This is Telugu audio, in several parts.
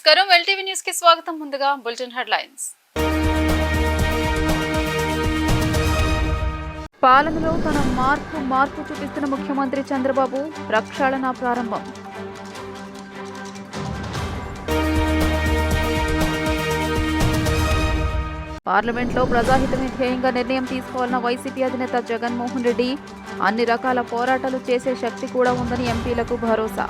నమస్కారం ఎల్టీవీ న్యూస్ కి స్వాగతం. ముందుగా బులెటిన్ హెడ్లైన్స్. పాలనలో తన మార్పు చూపిస్తున్న ముఖ్యమంత్రి చంద్రబాబు ప్రక్షాళన ప్రారంభం. పార్లమెంట్లో ప్రజాహితమే ధ్యేయంగా నిర్ణయం తీసుకోవాలన్న వైసీపీ అధినేత జగన్మోహన్ రెడ్డి అన్ని రకాల పోరాటాలు చేసే శక్తి కూడా ఉందని ఎంపీలకు భరోసా.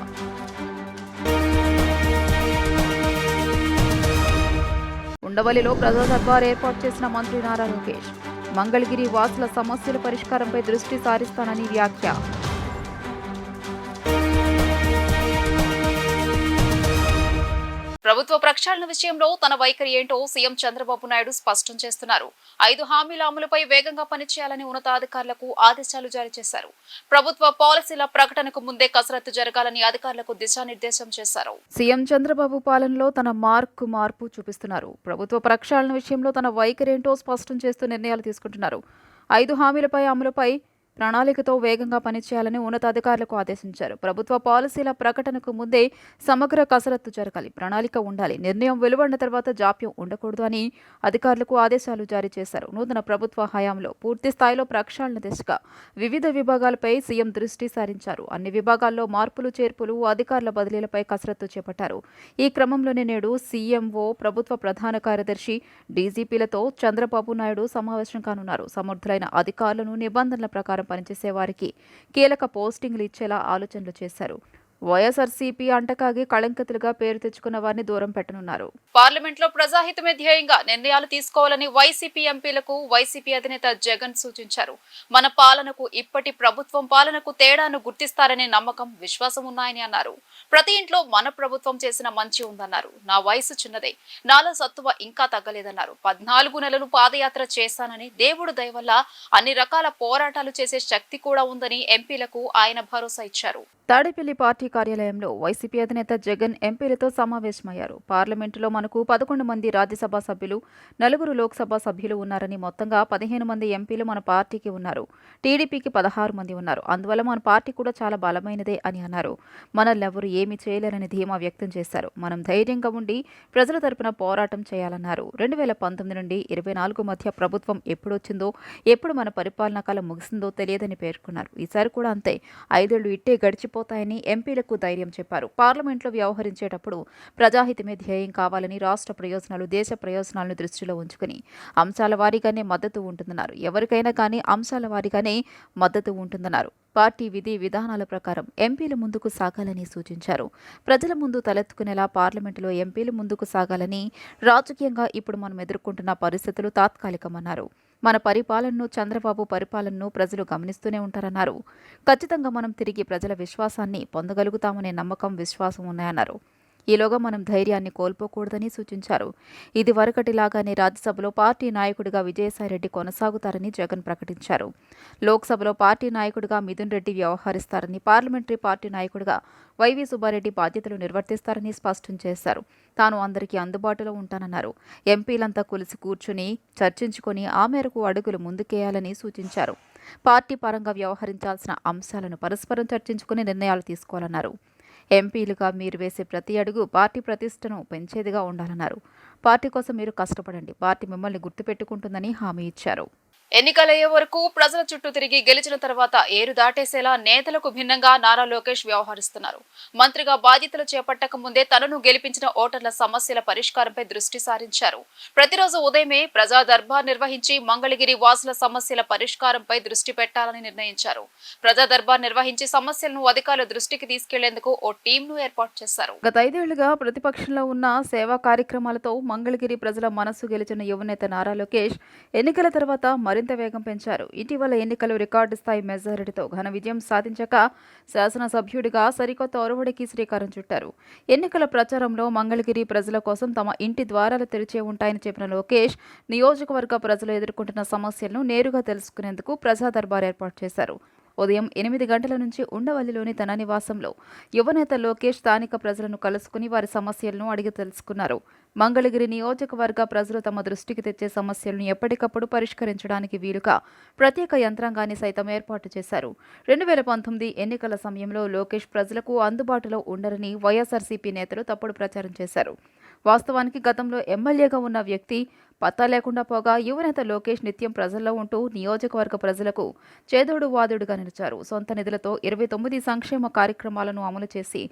ఉండవల్లిలో ప్రజా దర్బార్ ఏర్పాటు చేసిన మంత్రి నారా లోకేష్ మంగళగిరి వాసుల సమస్యల పరిష్కారంపై దృష్టి సారిస్తానని వ్యాఖ్య. ప్రభుత్వ ప్రక్షాళన విషయంలో తన వైఖరి ఏంటో సీఎం చంద్రబాబు నాయుడు స్పష్టం చేస్తున్నారు. 5 హామీల అమలుపై వేగంగా పనిచేయాలని ఉన్నతాధికారులకు ఆదేశాలు జారీ చేశారు. ప్రభుత్వ పాలసీల ప్రకటనకు ముందే కసరత్తు జరగాలని అధికారులకు దిశానిర్దేశం చేశారు. సీఎం చంద్రబాబు పాలనలో తన మార్పు చూపిస్తున్నారు. ప్రభుత్వ ప్రక్షాళన విషయంలో తన వైఖరి ఏంటో స్పష్టం చేస్తూ నిర్ణయాలు తీసుకుంటున్నారు. 5 హామీలపై అమలుపై ప్రణాళికతో వేగంగా పనిచేయాలని ఉన్నతాధికారులకు ఆదేశించారు. ప్రభుత్వ పాలసీల ప్రకటనకు ముందే సమగ్ర కసరత్తు జరగాలి, ప్రణాళిక ఉండాలి, నిర్ణయం వెలువడిన తర్వాత జాప్యం ఉండకూడదు అని అధికారులకు ఆదేశాలు జారీ చేశారు. నూతన ప్రభుత్వ హయాంలో పూర్తి స్థాయిలో ప్రక్షాళన దిశగా వివిధ విభాగాలపై సీఎం దృష్టి సారించారు. అన్ని విభాగాల్లో మార్పులు చేర్పులు, అధికారుల బదిలీలపై కసరత్తు చేపట్టారు. ఈ క్రమంలోనే నేడు సీఎంఓ, ప్రభుత్వ ప్రధాన కార్యదర్శి, డీజీపీలతో చంద్రబాబు నాయుడు సమావేశం కానున్నారు. సమర్థులైన అధికారులను నిబంధనల ప్రకారం పనిచేసే వారికి కీలక పోస్టింగ్లు ఇచ్చేలా ఆలోచనలు చేశారు. వైఎస్ఆర్సీపీ అంటకాగి కళంకితులుగా పేరు తెచ్చుకున్న వారిని దూరం పెట్టనున్నారు. పార్లమెంట్లో ప్రజాహితమే ధ్యేయంగా నిర్ణయాలు తీసుకోవాలని వైసీపీ ఎంపీలకు వైసీపీ అధినేత జగన్ సూచించారు. మన పాలనకు ఇప్పటి ప్రభుత్వం పాలనకు తేడాను గుర్తిస్తారనే నమ్మకం, విశ్వాసం ఉన్నాయని అన్నారు. ప్రతి ఇంట్లో మన ప్రభుత్వం చేసిన మంచి ఉందన్నారు. నా వయసు చిన్నదే, నాలో సత్తువ ఇంకా తగ్గలేదన్నారు. 14 నెలలు పాదయాత్ర చేశానని, దేవుడు దయ వల్ల అన్ని రకాల పోరాటాలు చేసే శక్తి కూడా ఉందని ఎంపీలకు ఆయన భరోసా ఇచ్చారు. తాడేపల్లి పార్టీ కార్యాలయంలో వైసీపీ అధినేత జగన్ ఎంపీలతో సమావేశమయ్యారు. పార్లమెంటులో మనకు 11 మంది రాజ్యసభ సభ్యులు, 4 లోక్సభ సభ్యులు ఉన్నారని, మొత్తంగా 15 మంది ఎంపీలు మన పార్టీకి ఉన్నారు. టీడీపీకి 16 మంది ఉన్నారు. అందువల్ల మన పార్టీ కూడా చాలా బలమైనదే అని అన్నారు. మనల్నెవరూ ఏమీ చేయలేరని ధీమా వ్యక్తం చేశారు. మనం ధైర్యంగా ఉండి ప్రజల తరపున పోరాటం చేయాలన్నారు. 2019 నుండి 24 మధ్య ప్రభుత్వం ఎప్పుడొచ్చిందో, ఎప్పుడు మన పరిపాలనా కాలం ముగిసిందో తెలియదని పేర్కొన్నారు. ఈసారి కూడా అంతే, 5 ఏళ్లు ఇట్టే గడిచిపోతాయని ఎంపీలకు ధైర్యం చెప్పారు. పార్లమెంట్లో వ్యవహరించేటప్పుడు ప్రజాహితమే ధ్యేయం కావాలని, రాష్ట్ర ప్రయోజనాలు, దేశ ప్రయోజనాలను దృష్టిలో ఉంచుకుని అంశాల వారీగానే మద్దతు ఉంటుందన్నారు. ఎవరికైనా కానీ అంశాల వారీగానే మద్దతు ఉంటుందన్నారు. పార్టీ విధి విధానాల ప్రకారం ఎంపీలు ముందుకు సాగాలని సూచించారు. ప్రజల ముందు తలెత్తుకునేలా పార్లమెంటులో ఎంపీలు ముందుకు సాగాలని, రాజకీయంగా ఇప్పుడు మనం ఎదుర్కొంటున్న పరిస్థితులు తాత్కాలికమన్నారు. మన పరిపాలనను, చంద్రబాబు పరిపాలనను ప్రజలు గమనిస్తూనే ఉంటారన్నారు. ఖచ్చితంగా మనం తిరిగి ప్రజల విశ్వాసాన్ని పొందగలుగుతామనే నమ్మకం, విశ్వాసం ఉన్నాయన్నారు. ఈలోగా మనం ధైర్యాన్ని కోల్పోకూడదని సూచించారు. ఇది వరకటిలాగానే రాజ్యసభలో పార్టీ నాయకుడిగా విజయసాయిరెడ్డి కొనసాగుతారని జగన్ ప్రకటించారు. లోక్సభలో పార్టీ నాయకుడిగా మిథున్ రెడ్డి వ్యవహరిస్తారని, పార్లమెంటరీ పార్టీ నాయకుడిగా వైవి సుబ్బారెడ్డి బాధ్యతలు నిర్వర్తిస్తారని స్పష్టం చేశారు. తాను అందరికీ అందుబాటులో ఉంటానన్నారు. ఎంపీలంతా కలిసి కూర్చుని చర్చించుకొని ఆ మేరకు అడుగులు ముందుకేయాలని సూచించారు. పార్టీ పరంగా వ్యవహరించాల్సిన అంశాలను పరస్పరం చర్చించుకుని నిర్ణయాలు తీసుకోవాలన్నారు. ఎంపీలుగా మీరు వేసే ప్రతి అడుగు పార్టీ ప్రతిష్టను పెంచేదిగా ఉండాలన్నారు. పార్టీ కోసం మీరు కష్టపడండి, పార్టీ మిమ్మల్ని గుర్తుపెట్టుకుంటుందని హామీ ఇచ్చారు. ఎన్నికలయ్యే వరకు ప్రజల చుట్టూ తిరిగి గెలిచిన తర్వాత ఏరు దాటేసేలా నేతలకు భిన్నంగా నారా లోకేష్ వ్యవహరిస్తున్నారు. మంత్రిగా బాధ్యతలు చేపట్టక ముందే తనను గెలిపించిన ఓటర్ల సమస్యల పరిష్కారంపై దృష్టి సారించారు. ప్రతిరోజు ఉదయమే ప్రజా దర్బార్ నిర్వహించి మంగళగిరి వాసుల సమస్యల పరిష్కారంపై దృష్టి పెట్టాలని నిర్ణయించారు. ప్రజా దర్బార్ నిర్వహించి సమస్యలను అధికారుల దృష్టికి తీసుకెళ్లేందుకు ఓ టీంను ఏర్పాటు చేశారు. గత 5 ఏళ్లుగా ప్రతిపక్షంలో ఉన్న సేవా కార్యక్రమాలతో మంగళగిరి ప్రజల మనసు గెలిచిన యువనేత నారా లోకేష్ ఎన్నికల తర్వాత మరింత వేగం పెంచారు. ఇటీవల ఎన్నికలు రికార్డు స్థాయి మెజారిటీతో ఘన విజయం సాధించాక శాసనసభ్యుడిగా సరికొత్త ఒరవడికి శ్రీకారం చుట్టారు. ఎన్నికల ప్రచారంలో మంగళగిరి ప్రజల కోసం తమ ఇంటి ద్వారాలు తెరిచే ఉంటాయని చెప్పిన లోకేష్ నియోజకవర్గ ప్రజలు ఎదుర్కొంటున్న సమస్యలను నేరుగా తెలుసుకునేందుకు ప్రజా దర్బార్ ఏర్పాటు చేశారు. ఉదయం 8 గంటల నుంచి ఉండవల్లిలోని తన నివాసంలో యువనేత లోకేష్ స్థానిక ప్రజలను కలుసుకుని వారి సమస్యలను అడిగి తెలుసుకున్నారు. మంగళగిరి నియోజకవర్గ ప్రజలు తమ దృష్టికి తెచ్చే సమస్యలను ఎప్పటికప్పుడు పరిష్కరించడానికి వీలుగా ప్రత్యేక యంత్రాంగాన్ని సైతం ఏర్పాటు చేశారు. 2019 ఎన్నికల సమయంలో లోకేష్ ప్రజలకు అందుబాటులో ఉండరని వైఎస్ఆర్సీపీ నేతలు తప్పుడు ప్రచారం చేశారు. వాస్తవానికి గతంలో ఎమ్మెల్యేగా ఉన్న వ్యక్తి పత్తా లేకుండా పోగా యువనేత లోకేష్ నిత్యం ప్రజల్లో ఉంటూ నియోజకవర్గ ప్రజలకు చేదోడు వాదుడుగా నిలిచారు. సొంత నిధులతో 29 సంక్షేమ కార్యక్రమాలను అమలు చేసి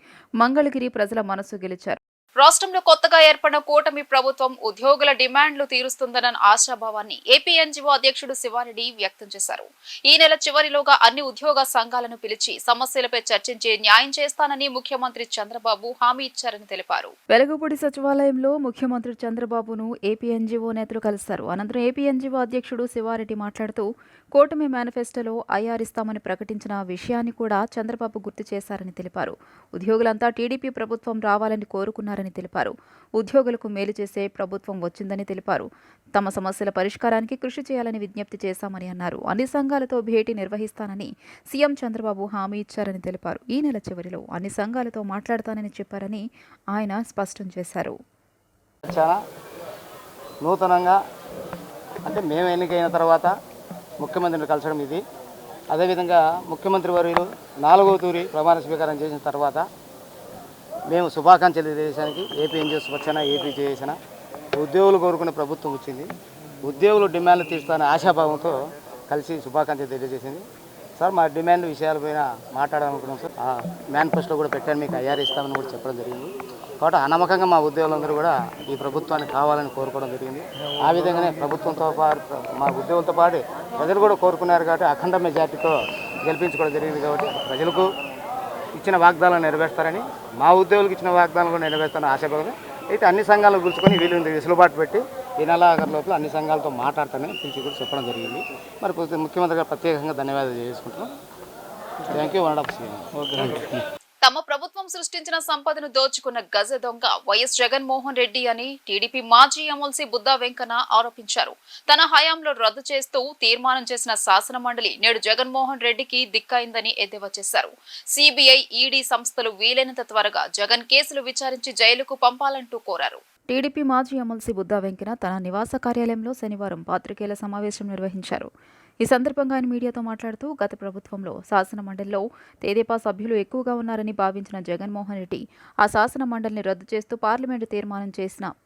మంగళగిరి ప్రజల మనసు గెలిచారు. రాష్ట్రంలో కొత్తగా ఏర్పడిన కూటమి ప్రభుత్వం ఉద్యోగుల డిమాండ్లు తీరుస్తుందన్న ఆశాభావాన్ని ఏపీ ఎన్జీఓ అధ్యక్షుడు శివారెడ్డి వ్యక్తం చేశారు. ఈ నెల చివరిలోగా అన్ని ఉద్యోగ సంఘాలను పిలిచి సమస్యలపై చర్చించి న్యాయం చేస్తానని ముఖ్యమంత్రి చంద్రబాబు హామీ ఇచ్చారని తెలిపారు. వెలగపూడి సచివాలయంలో ముఖ్యమంత్రి చంద్రబాబును ఏపీ ఎన్జీఓ నేతలు కలిశారు. అనంతరం ఏపీ ఎన్జీఓ అధ్యక్షుడు శివారెడ్డి మాట్లాడుతూ కూటమి మేనిఫెస్టోలో ఐఆర్ ఇస్తామని ప్రకటించిన విషయాన్ని కూడా చంద్రబాబు గుర్తు చేశారని తెలిపారు. ఉద్యోగులంతా టీడీపీ ప్రభుత్వం రావాలని కోరుకున్నారని తెలిపారు. ఉద్యోగులకు మేలు చేసే ప్రభుత్వం వచ్చిందని తెలిపారు. తమ సమస్యల పరిష్కారానికి కృషి చేయాలని విజ్ఞప్తి చేశామని అన్నారు. అన్ని సంఘాలతో భేటీ నిర్వహిస్తానని సీఎం చంద్రబాబు హామీ ఇచ్చారని తెలిపారు. ఈ నెల చివరిలో అన్ని సంఘాలతో మాట్లాడతానని చెప్పారని ఆయన స్పష్టం చేశారు. చాలా నూతనంగా అంటే మేము ఎన్నికైన తర్వాత ముఖ్యమంత్రిని కలిసడం ఇది. అదేవిధంగా ముఖ్యమంత్రి వర్యులు 4వ తూరి ప్రమాణ స్వీకారం చేసిన తర్వాత మేము శుభాకాంక్షలు తెలియజేయడానికి ఏపీ ఎన్జీఓ స్వచ్ఛన ఏపీ చేసిన ఉద్యోగులు కోరుకునే ప్రభుత్వం వచ్చింది. ఉద్యోగులు డిమాండ్లు తీర్చుతానే ఆశాభావంతో కలిసి శుభాకాంక్షలు తెలియజేసింది. సార్ మా డిమాండ్ విషయాలపైన మాట్లాడాలనుకున్నాం సార్. మేనిఫెస్టో కూడా పెట్టాను, మీకు ఐఆర్ ఇస్తామని కూడా చెప్పడం జరిగింది. కాబట్టి అనమ్మకంగా మా ఉద్యోగులందరూ కూడా ఈ ప్రభుత్వాన్ని కావాలని కోరుకోవడం జరిగింది. ఆ విధంగానే ప్రభుత్వంతో పాటు మా ఉద్యోగులతో పాటు ప్రజలు కూడా కోరుకున్నారు కాబట్టి అఖండ మెజార్టీతో గెలిపించుకోవడం జరిగింది. కాబట్టి ప్రజలకు ఇచ్చిన వాగ్దానాలు నెరవేర్స్తారని, మా ఉద్యోగులకు ఇచ్చిన వాగ్దానాలు కూడా నెరవేర్స్తారని ఆశాభావంగా అయితే అన్ని సంఘాలు కూర్చుకొని వీళ్ళు వెసులుబాటు పెట్టి ఈ నెలాఖరు లోపల అన్ని సంఘాలతో మాట్లాడతానని పిలిచి కూడా చెప్పడం జరిగింది. మరి ముఖ్యమంత్రి గారు ప్రత్యేకంగా ధన్యవాదాలు చేసుకుంటున్నాం. Thank you. ఓకే. తమ ప్రభుత్వం సృష్టించిన సంపదను దోచుకున్న గజ దొంగ వైఎస్ జగన్మోహన్ రెడ్డి అని టీడీపీ మాజీ ఎమ్మెల్సీ బుద్దా వెంకన్న ఆరోపించారు. తన హయాంలో రద్దు చేస్తూ తీర్మానం చేసిన శాసన మండలి నేడు జగన్మోహన్ రెడ్డికి దిక్కైందని ఎద్దేవా చేశారు. సిబిఐ, ఈడీ సంస్థలు వీలైనంత త్వరగా జగన్ కేసులు విచారించి జైలుకు పంపాలంటూ కోరారు. టీడీపీ మాజీ ఎమ్మెల్సీ బుద్దా వెంకన్న తన నివాస కార్యాలయంలో శనివారం పాత్రికేయుల సమావేశం నిర్వహించారు. ఈ సందర్భంగా ఆయన మీడియాతో మాట్లాడుతూ గత ప్రభుత్వంలో శాసన మండలిలో తెదేపా సభ్యులు ఎక్కువగా ఉన్నారని భావించిన జగన్మోహన్ రెడ్డి ఆ శాసన మండలిని రద్దు చేస్తూ పార్లమెంటు తీర్మానం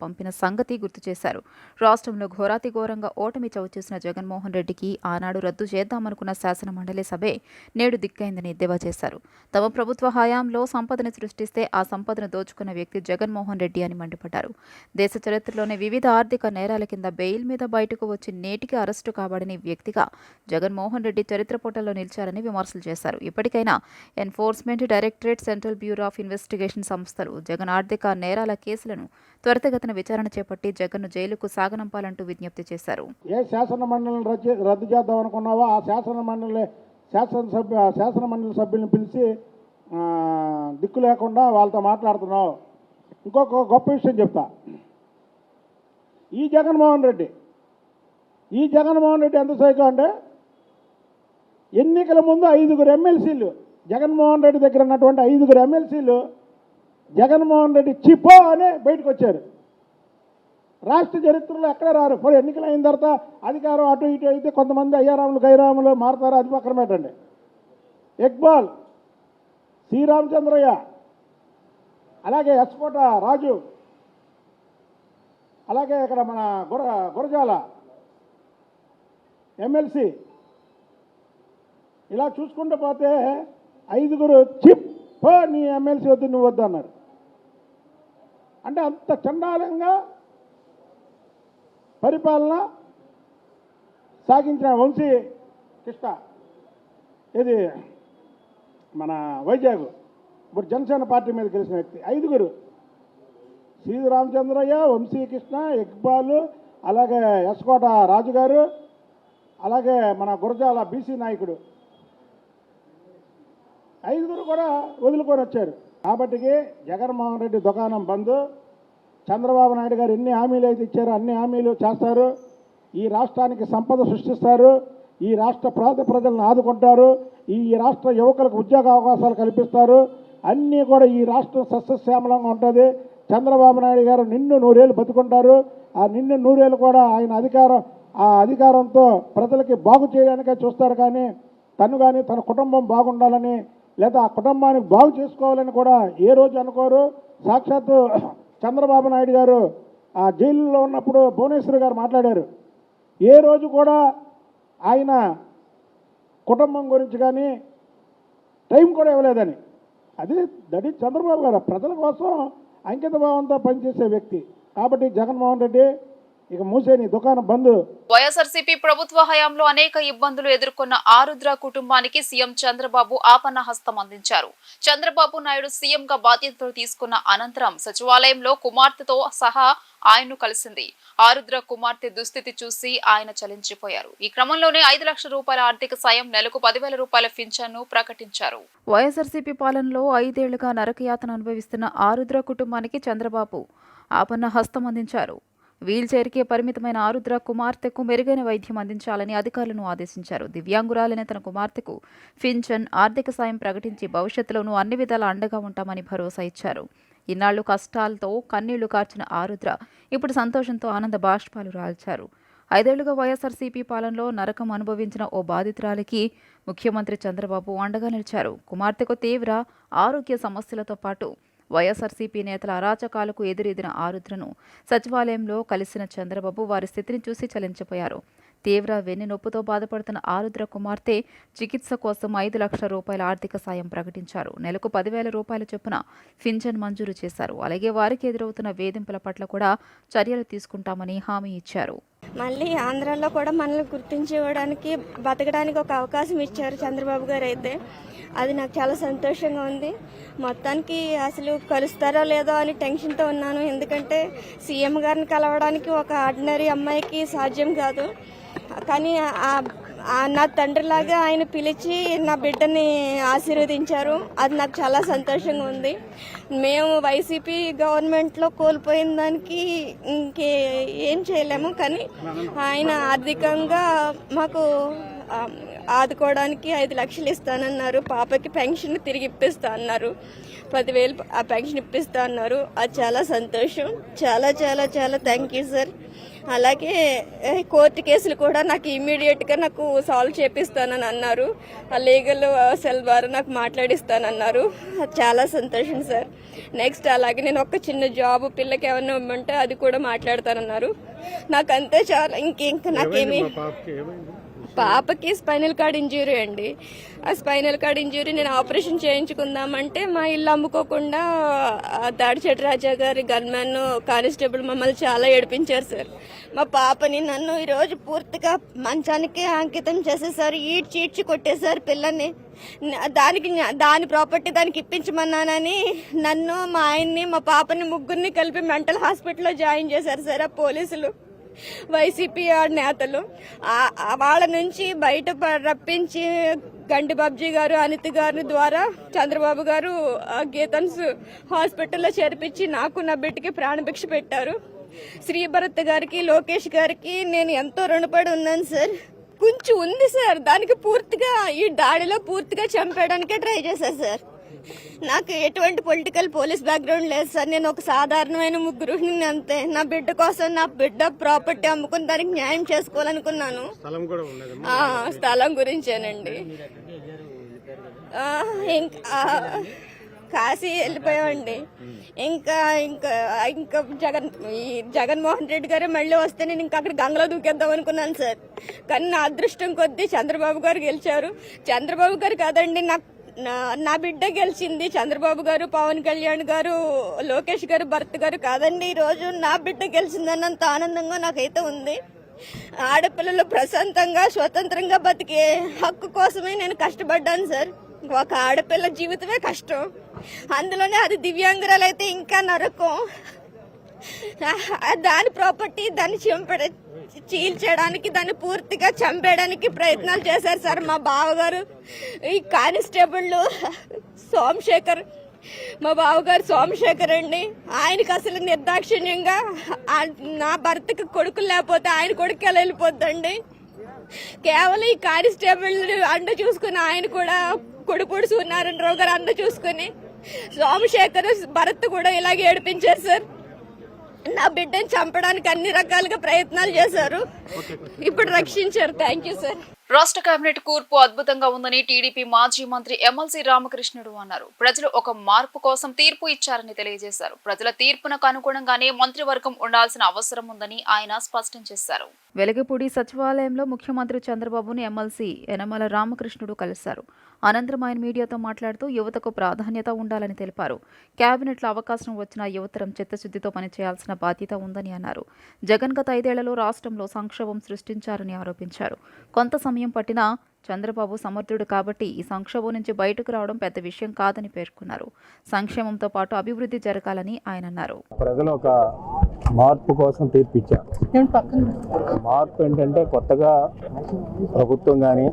పంపిన సంగతి గుర్తు చేశారు. రాష్ట్రంలో ఘోరాతి ఘోరంగా ఓటమి చవిచూసిన జగన్మోహన్ రెడ్డికి ఆనాడు రద్దు చేద్దామనుకున్న శాసన మండలి సభే నేడు దిక్కైందని ఎద్దేవా చేశారు. తమ ప్రభుత్వ హయాంలో సంపదని సృష్టిస్తే ఆ సంపదను దోచుకున్న వ్యక్తి జగన్మోహన్ రెడ్డి అని మండిపడ్డారు. దేశ చరిత్రలోనే వివిధ ఆర్థిక నేరాల కింద బెయిల్ మీద బయటకు వచ్చి నేటికి అరెస్టు కాబడని వ్యక్తిగా జగన్మోహన్ రెడ్డి చరిత్ర పుటల్లో నిలిచారని విమర్శలు చేశారు. ఇప్పటికైనా enforcement directorate, central bureau of investigation సంస్థలు జగన్ ఆర్థిక నేరాల కేసులను త్వరితగతిన విచారణ చేపట్టి జగన్ను జైలుకు సాగనంపాలంటూ విజ్ఞప్తి చేశారు. ఏ శాసన మండలిని రద్దు చేద్దాం అనుకున్నావో ఆ శాసన మండలి సభ్యులను పిలిచి దిక్కు లేకుండా వాళ్ళతో మాట్లాడుతున్నావు. ఇంకొక గొప్ప విషయం చెప్తా. ఈ జగన్మోహన్ రెడ్డి ఎంత సైకో అంటే ఎన్నికల ముందు 5గురు ఎమ్మెల్సీలు జగన్మోహన్ రెడ్డి దగ్గర ఉన్నటువంటి 5గురు ఎమ్మెల్సీలు జగన్మోహన్ రెడ్డి చిపో అని బయటకు వచ్చారు. రాష్ట్ర చరిత్రలో ఎక్కడ రారు. ఇప్పుడు ఎన్నికలు అయిన తర్వాత అధికారం అటు ఇటు అయితే కొంతమంది అయ్యారాములు గైరాములు మారుతారు, అది పక్కన పెట్టండి. ఇక్బాల్, శ్రీరామచంద్రయ్య, అలాగే ఎస్కోట రాజు, అలాగే ఇక్కడ మన గురజాల ఎమ్మెల్సీ, ఇలా చూసుకుంటూ పోతే 5గురు చిప్ నీ ఎమ్మెల్సీ వద్దు, నువ్వు వద్దు అన్నారు. అంటే అంత చండాలంగా పరిపాలన సాగించిన వంశీ కృష్ణ, ఇది మన వైజాగ్, ఇప్పుడు జనసేన పార్టీ మీద గెలిచిన వ్యక్తి. 5గురు శ్రీరామచంద్రయ్య, వంశీ కృష్ణ, ఇక్బాల్, అలాగే ఎస్కోట రాజు గారు, అలాగే మన గురజాల బీసీ నాయకుడు, 5గురు కూడా వదులుకొని వచ్చారు. కాబట్టి జగన్మోహన్ రెడ్డి దుకాణం బంద్. చంద్రబాబు నాయుడు గారు ఎన్ని హామీలు అయితే ఇచ్చారో అన్ని హామీలు చేస్తారు. ఈ రాష్ట్రానికి సంపద సృష్టిస్తారు. ఈ రాష్ట్ర పేద ప్రజలను ఆదుకుంటారు. ఈ రాష్ట్ర యువకులకు ఉద్యోగ అవకాశాలు కల్పిస్తారు. అన్నీ కూడా ఈ రాష్ట్రం సస్యశ్యామలంగా ఉంటుంది. చంద్రబాబు నాయుడు గారు నిన్ను 100 ఏళ్ళు బతుకుంటారు. ఆ నిన్ను 100 ఏళ్ళు కూడా ఆయన అధికారంతో ప్రజలకి బాగు చేయడానికే చూస్తారు. కానీ తన కుటుంబం బాగుండాలని లేదా ఆ కుటుంబానికి బాగు చేసుకోవాలని కూడా ఏ రోజు అనుకోరు. సాక్షాత్తు చంద్రబాబు నాయుడు గారు ఆ జైలులో ఉన్నప్పుడు భువనేశ్వర్ గారు మాట్లాడారు. ఏ రోజు కూడా ఆయన కుటుంబం గురించి కానీ టైం కూడా ఇవ్వలేదని. దట్ ఈజ్ చంద్రబాబు గారు ప్రజల కోసం అంకిత భావంతో పనిచేసే వ్యక్తి. కాబట్టి జగన్మోహన్ రెడ్డి ఇక మూసేని దుకాణం బంద్. వైఎస్ఆర్సీపీ ప్రభుత్వ హయాంలో అనేక ఇబ్బందులు ఎదుర్కొన్న ఆరుద్ర కుటుంబానికి సీఎం చంద్రబాబు ఆపన్న హస్తం అందించారు. చంద్రబాబు నాయుడు సీఎం గా బాధ్యతలు తీసుకున్న అనంతరం సచివాలయంలో కుమార్తెతో సహా ఆయన్ను కలిసింది. ఆరుద్ర కుమార్తె దుస్థితి చూసి ఆయన చలించిపోయారు. ఈ క్రమంలోనే 5 లక్షల రూపాయల ఆర్థిక సాయం, నెలకు 10,000 రూపాయల పింఛన్ను ప్రకటించారు. వైఎస్ఆర్సీపీ పాలనలో 5 ఏళ్లుగా నరకయాతన అనుభవిస్తున్న ఆరుద్ర కుటుంబానికి చంద్రబాబు ఆపన్న హస్తం అందించారు. వీల్ చైర్కే పరిమితమైన ఆరుద్ర కుమార్తెకు మెరుగైన వైద్యం అందించాలని అధికారులను ఆదేశించారు. దివ్యాంగురాలైన తన కుమార్తెకు పింఛన్, ఆర్థిక సాయం ప్రకటించి భవిష్యత్తులోనూ అన్ని విధాలా అండగా ఉంటామని భరోసా ఇచ్చారు. ఇన్నాళ్లు కష్టాలతో కన్నీళ్లు కార్చిన ఆరుద్ర ఇప్పుడు సంతోషంతో ఆనంద బాష్పాలు రాల్చారు. 5 ఏళ్లుగా వైఎస్ఆర్సీపీ పాలనలో నరకం అనుభవించిన ఓ బాధితురాలికి ముఖ్యమంత్రి చంద్రబాబు అండగా నిలిచారు. కుమార్తెకు తీవ్ర ఆరోగ్య సమస్యలతో పాటు వైఎస్ఆర్సీపీ నేతల అరాచకాలకు ఎదురెదిన ఆరుద్రను సచివాలయంలో కలిసిన చంద్రబాబు వారి స్థితిని చూసి చలించిపోయారు. తీవ్ర వెన్ను నొప్పితో బాధపడుతున్న ఆరుద్ర కుమార్తె చికిత్స కోసం 5 లక్షల రూపాయల ఆర్థిక సాయం ప్రకటించారు. నెలకు 10,000 రూపాయల చొప్పున పింఛన్ మంజూరు చేశారు. అలాగే వారికి ఎదురవుతున్న వేధింపుల పట్ల కూడా చర్యలు తీసుకుంటామని హామీ ఇచ్చారు. మళ్ళీ ఆంధ్రాలో కూడా మనల్ని గుర్తించుకోవడానికి, బతకడానికి ఒక అవకాశం ఇచ్చారు చంద్రబాబు గారు. అయితే అది నాకు చాలా సంతోషంగా ఉంది. మొత్తానికి అసలు కలుస్తారో లేదో అని టెన్షన్తో ఉన్నాను. ఎందుకంటే సీఎం గారిని కలవడానికి ఒక ఆర్డినరీ అమ్మాయికి సాధ్యం కాదు. కానీ నా తండ్రిలాగా ఆయన పిలిచి నా బిడ్డని ఆశీర్వదించారు. అది నాకు చాలా సంతోషంగా ఉంది. మేము వైసీపీ గవర్నమెంట్లో కోల్పోయిన దానికి ఏం చేయలేము. కానీ ఆయన ఆర్థికంగా మాకు ఆదుకోవడానికి 5 లక్షలు ఇస్తానన్నారు. పాపకి పెన్షన్ తిరిగి ఇప్పిస్తా అన్నారు. 10,000 ఆ పెన్షన్ ఇప్పిస్తా అన్నారు. అది చాలా సంతోషం. చాలా చాలా చాలా థ్యాంక్ యూ సార్. అలాగే కోర్టు కేసులు కూడా నాకు ఇమ్మీడియట్గా నాకు సాల్వ్ చేపిస్తానని అన్నారు. ఆ లీగల్ సెల్ ద్వారా నాకు మాట్లాడిస్తానన్నారు. చాలా సంతోషం సార్. నెక్స్ట్ అలాగే నేను ఒక చిన్న జాబ్ పిల్లకి ఏమన్నా ఇవ్వమంటే అది కూడా మాట్లాడతానన్నారు. నాకంతే చాలా. ఇంక నాకేమి, పాపకి స్పైనల్ కార్డ్ ఇంజ్యూరీ అండి. ఆ స్పైనల్ కార్డ్ ఇంజ్యూరీ నేను ఆపరేషన్ చేయించుకుందామంటే మా ఇల్లు అమ్ముకోకుండా దాడిచెట్టు రాజా గారి గన్మెన్ కానిస్టేబుల్ మమ్మల్ని చాలా ఏడిపించారు సార్. మా పాపని నన్ను ఈరోజు పూర్తిగా మంచానికి అంకితం చేసేసారు. ఈడ్చి కొట్టేశారు పిల్లని. దాని ప్రాపర్టీ దానికి ఇప్పించమన్నానని నన్ను, మా ఆయన్ని, మా పాపని ముగ్గురిని కలిపి మెంటల్ హాస్పిటల్లో జాయిన్ చేశారు సార్ ఆ పోలీసులు, వైసీపీ నేతలు. వాళ్ళ నుంచి బయట రప్పించి గంటి బాబ్జీ గారు, అనిత్ గారి ద్వారా చంద్రబాబు గారు గీతన్స్ హాస్పిటల్లో చేర్పించి నాకు నా బిడ్డకి ప్రాణభిక్ష పెట్టారు. శ్రీభరత్ గారికి, లోకేష్ గారికి నేను ఎంతో రుణపడి ఉన్నాను సార్. కొంచెం ఉంది సార్, దానికి పూర్తిగా ఈ దాడిలో పూర్తిగా చంపేయడానికే ట్రై చేశారు సార్. నాకు ఎటువంటి పొలిటికల్ పోలీస్ బ్యాక్గ్రౌండ్ లేదు సార్. నేను ఒక సాధారణమైన గృహిణిని అంతే. నా బిడ్డ కోసం నా బిడ్డ ప్రాపర్టీ అమ్ముకుని దానికి న్యాయం చేసుకోవాలనుకున్నాను. స్థలం గురించేనండి. ఇంకా కాశీ వెళ్ళిపోయామండి. ఇంకా ఇంకా ఇంకా జగన్మోహన్ రెడ్డి గారే మళ్ళీ వస్తే నేను ఇంకా అక్కడ గంగలో దూకేద్దాం అనుకున్నాను సార్. కానీ నా అదృష్టం కొద్దీ చంద్రబాబు గారు గెలిచారు. చంద్రబాబు గారు కాదండి, నా బిడ్డ గెలిచింది. చంద్రబాబు గారు, పవన్ కళ్యాణ్ గారు, లోకేష్ గారు భర్త గారు కాదండి. ఈరోజు నా బిడ్డ గెలిచిందన్నంత ఆనందంగా నాకైతే ఉంది. ఆడపిల్లలు ప్రశాంతంగా స్వతంత్రంగా బతికే హక్కు కోసమే నేను కష్టపడ్డాను సార్. ఒక ఆడపిల్ల జీవితమే కష్టం, అందులోనే అది దివ్యాంగురాలు అయితే ఇంకా నరకం. దాని ప్రాపర్టీ దాన్ని చీల్చడానికి, దాన్ని పూర్తిగా చంపేయడానికి ప్రయత్నాలు చేశారు సార్ మా బావగారు. ఈ కానిస్టేబుల్ సోమశేఖర్, మా బావగారు సోమశేఖర్ అండి. ఆయనకి అసలు నిర్దాక్షిణ్యంగా నా భర్తకి కొడుకులు లేకపోతే ఆయన కొడుకు ఎలా వెళ్ళిపోద్దండి. కేవలం ఈ కానిస్టేబుల్ అండ చూసుకుని ఆయన కూడా కొడుపూడి సూర్యనారాయణరావు గారు అండ చూసుకుని సోమశేఖర్ భరత్ కూడా ఇలాగే ఏడిపించారు సార్. నా బిడ్డని చంపడానికి అన్ని రకాలుగా ప్రయత్నాలు చేశారు. ఇప్పుడు రక్షించారు. Thank you sir. రాష్ట్ర కేబినెట్ కూర్పు అద్భుతంగా ఉందని టీడీపీ మాజీ మంత్రి ఎమ్మెల్సీ రామకృష్ణుడు అన్నారు. ప్రజలు ఒక మార్పు కోసం తీర్పు ఇచ్చారని తెలియజేశారు. ప్రజల తీర్పునకు అనుగుణంగానే మంత్రివర్గం ఉండాల్సిన అవసరం ఉందని ఆయన స్పష్టం చేశారు. వెలగపూడి సచివాలయంలో ముఖ్యమంత్రి చంద్రబాబును ఎమ్మెల్సీ యనమల రామకృష్ణుడు కలిశారు. అనంతరం ఆయన మీడియాతో మాట్లాడుతూ యువతకు ప్రాధాన్యత ఉండాలని తెలిపారు. కేబినెట్లో అవకాశం వచ్చిన యువతరం చిత్తశుద్ధితో పనిచేయాల్సిన బాధ్యత ఉందని అన్నారు. జగన్ గత 5 ఏళ్లలో రాష్ట్రంలో సంక్షోభం సృష్టించారని ఆరోపించారు. కొంత సమయం పట్టినా చంద్రబాబు సమర్థుడు కాబట్టి ఈ సంక్షోభం నుంచి బయటకు రావడం పెద్ద విషయం కాదని పేర్కొన్నారు. సంక్షేమంతో పాటు అభివృద్ధి జరగాలని ఆయన అన్నారు. ప్రజలు ఒక మార్పు కోసం తీర్పిచ్చారు. మార్పు ఏంటంటే కొత్తగా ప్రభుత్వం కానీ